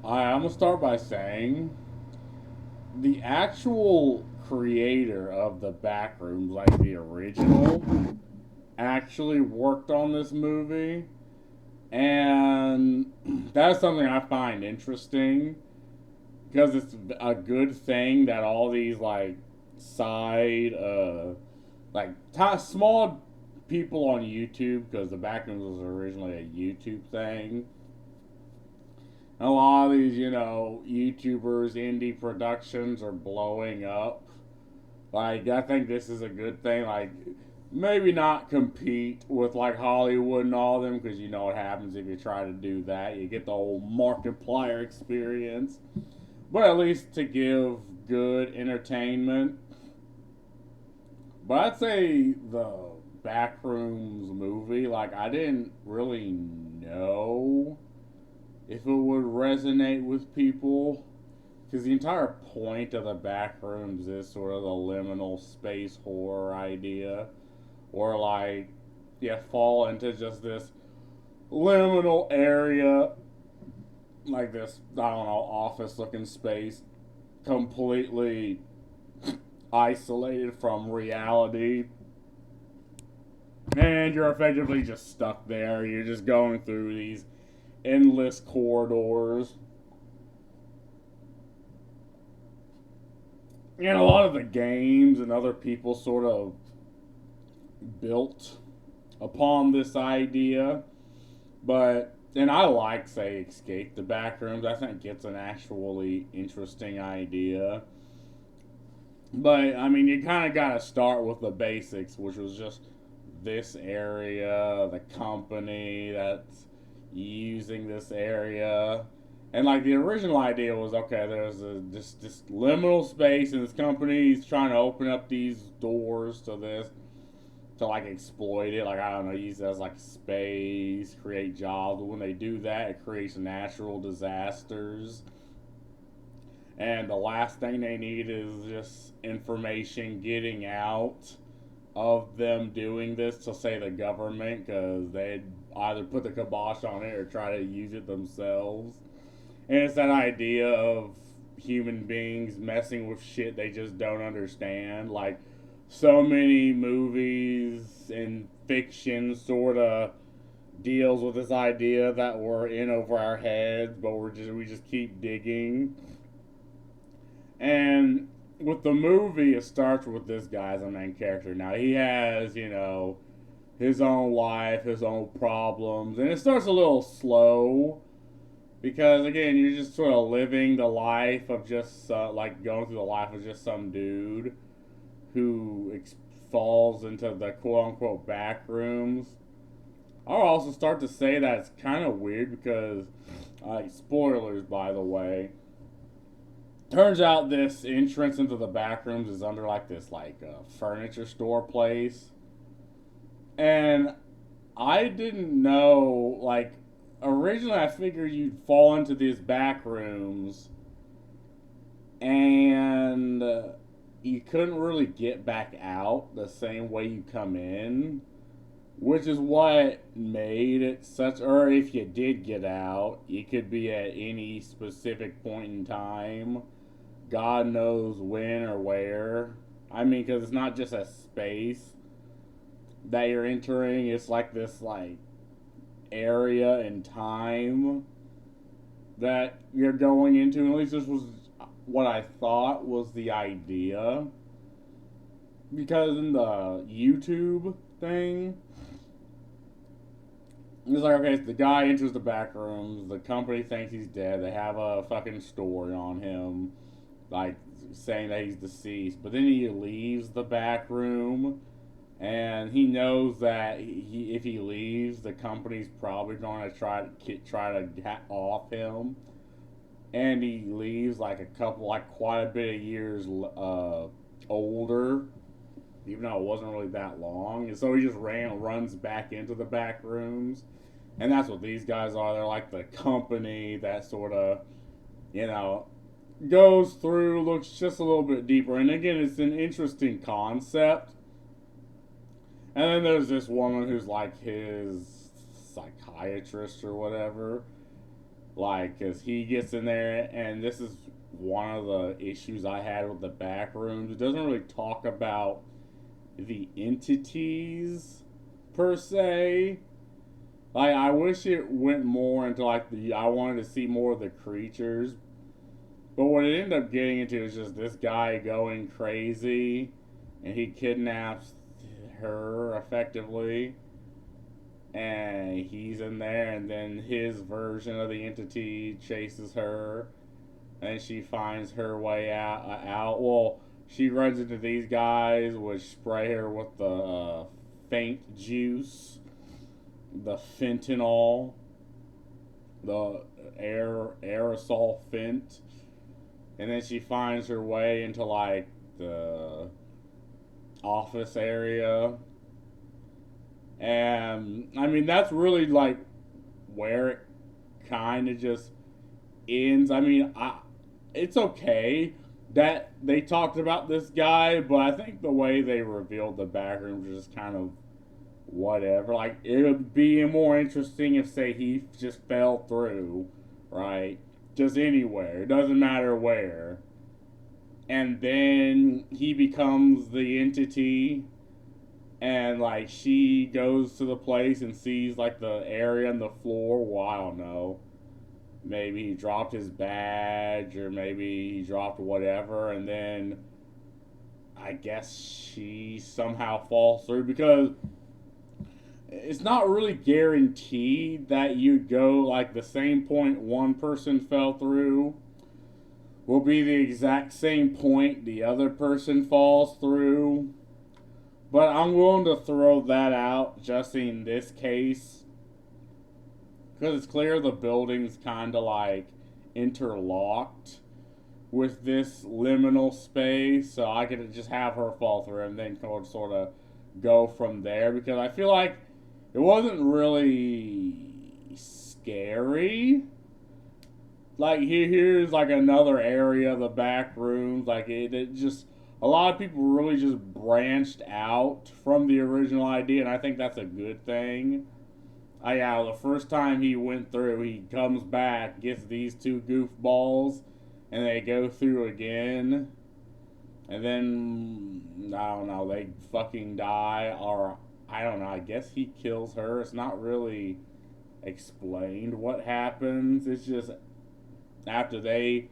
I'm gonna start by saying the actual creator of the Backrooms, like the original, actually worked on this movie, and that's something I find interesting because it's a good thing that all these like side like small people on YouTube, because the Backrooms was originally a YouTube thing. And a lot of these, YouTubers, indie productions are blowing up. Like, I think this is a good thing. Like, maybe not compete with like Hollywood and all of them, because you know what happens if you try to do that. You get the whole Markiplier experience. But at least to give good entertainment. But I'd say the Backrooms movie, like, I didn't really know if it would resonate with people. Because the entire point of the Backrooms is sort of the liminal space horror idea. Or, like, you fall into just this liminal area, like this, I don't know, office looking space, completely isolated from reality. And you're effectively just stuck there. You're just going through these endless corridors. And a lot of the games and other people sort of built upon this idea. But, and I like, say, Escape the Backrooms. I think it's an actually interesting idea. But, I mean, you kind of got to start with the basics, which was just this area, the company that's using this area. And like the original idea was, okay, there's this liminal space, and this company's trying to open up these doors to this to like exploit it. Like, I don't know, use it as like space, create jobs. But when they do that, it creates natural disasters. And the last thing they need is just information getting out of them doing this to, say, the government, because they'd either put the kibosh on it or try to use it themselves. And it's that idea of human beings messing with shit they just don't understand. Like, so many movies and fiction sort of deals with this idea that we're in over our heads, but we just keep digging. And with the movie, it starts with this guy as a main character. Now, he has, his own life, his own problems, and it starts a little slow because, again, you're just sort of living the life of just, like, going through the life of just some dude who falls into the quote-unquote back rooms. I'll also start to say that it's kind of weird because, spoilers, by the way, turns out this entrance into the back rooms is under like this furniture store place. And I didn't know, like, originally I figured you'd fall into these back rooms and you couldn't really get back out the same way you come in, which is what made it such, or if you did get out, you could be at any specific point in time. God knows when or where. I mean, because it's not just a space that you're entering, it's like this, like, area and time that you're going into. At least this was what I thought was the idea. Because in the YouTube thing, it's like, okay, so the guy enters the back rooms, the company thinks he's dead, they have a fucking story on him, like, saying that he's deceased. But then he leaves the back room, and he knows that if he leaves, the company's probably going to try to get off him. And he leaves like quite a bit of years older, even though it wasn't really that long. And so he just runs back into the back rooms, and that's what these guys are. They're like the company that sort of, you know, goes through, looks just a little bit deeper. And again, it's an interesting concept. And then there's this woman who's like his psychiatrist or whatever. Like, cause he gets in there, and this is one of the issues I had with the Backrooms. It doesn't really talk about the entities per se. Like, I wish it went more into like I wanted to see more of the creatures, but what it ended up getting into is just this guy going crazy, and he kidnaps her effectively, and he's in there, and then his version of the entity chases her, and she finds her way out. Well, she runs into these guys, which spray her with the faint juice, the fentanyl, the aerosol fent, and then she finds her way into like the office area. And I mean, that's really like where it kind of just ends. I mean, it's okay that they talked about this guy, but I think the way they revealed the Backrooms is just kind of whatever. Like, it would be more interesting if, say, he just fell through, right? Just anywhere. It doesn't matter where. And then he becomes the entity, and like she goes to the place and sees like the area on the floor. Well, I don't know. Maybe he dropped his badge, or maybe he dropped whatever, and then I guess she somehow falls through, because it's not really guaranteed that you'd go like the same point one person fell through will be the exact same point the other person falls through. But I'm willing to throw that out just in this case, because it's clear the building's kind of like interlocked with this liminal space, so I could just have her fall through and then sort of go from there, because I feel like it wasn't really scary. Like, here's like another area of the back rooms. Like, it just, a lot of people really just branched out from the original idea, and I think that's a good thing. Yeah, the first time he went through, he comes back, gets these two goofballs, and they go through again. And then, I don't know, they fucking die, or I don't know, I guess he kills her. It's not really explained what happens. It's just after they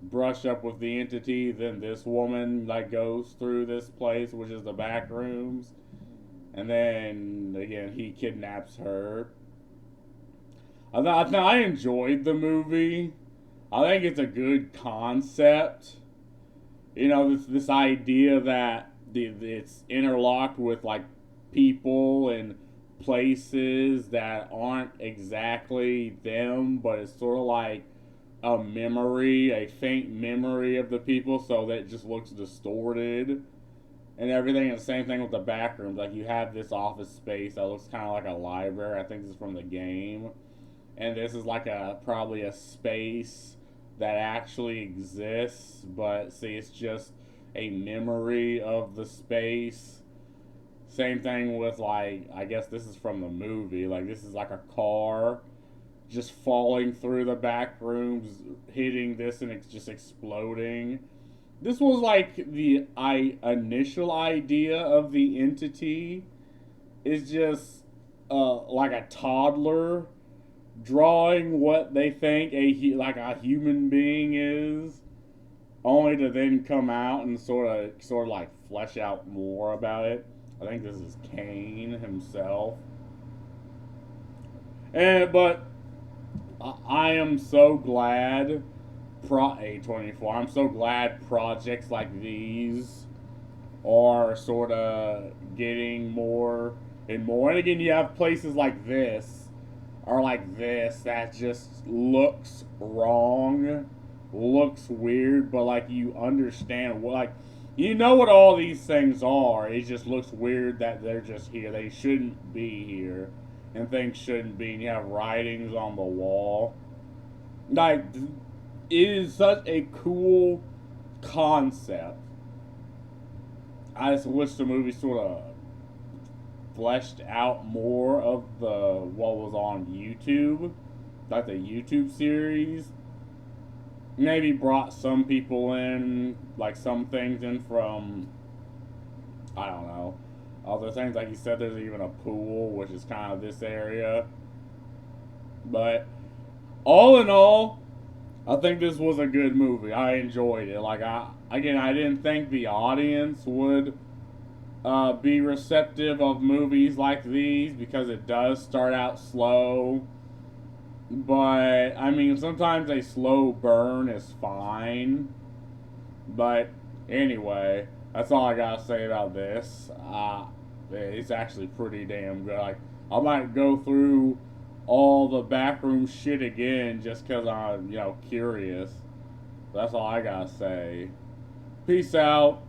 brush up with the entity, then this woman like goes through this place, which is the back rooms, and then again he kidnaps her. I enjoyed the movie. I think it's a good concept. You know, this idea that it's interlocked with like people and places that aren't exactly them, but it's sort of like a memory, a faint memory of the people, so that it just looks distorted and everything. And the same thing with the back rooms. Like, you have this office space that looks kind of like a library. I think this is from the game, and this is like probably a space that actually exists, but see, it's just a memory of the space. Same thing with, like, I guess this is from the movie. Like, this is like a car just falling through the back rooms, hitting this, and it's just exploding. This was like the initial idea of the entity is just like a toddler drawing what they think like a human being is, only to then come out and sort of like flesh out more about it. I think this is Kane himself. But I am so glad A24. I'm so glad projects like these are sort of getting more and more. And again, you have places like this or like this that just looks wrong, looks weird, but like you understand what, like, you know what all these things are. It just looks weird that they're just here. They shouldn't be here, and things shouldn't be. And you have writings on the wall. Like, it is such a cool concept. I just wish the movie sort of fleshed out more of what was on YouTube. like the YouTube series. Maybe brought some people in, like some things in from, I don't know, other things. Like you said, there's even a pool, which is kind of this area. But all in all, I think this was a good movie. I enjoyed it. Like I didn't think the audience would be receptive of movies like these because it does start out slow. But I mean, sometimes a slow burn is fine. But anyway, that's all I gotta say about this. It's actually pretty damn good. Like I might go through all the backroom shit again just because I'm curious. That's all I gotta say. Peace out.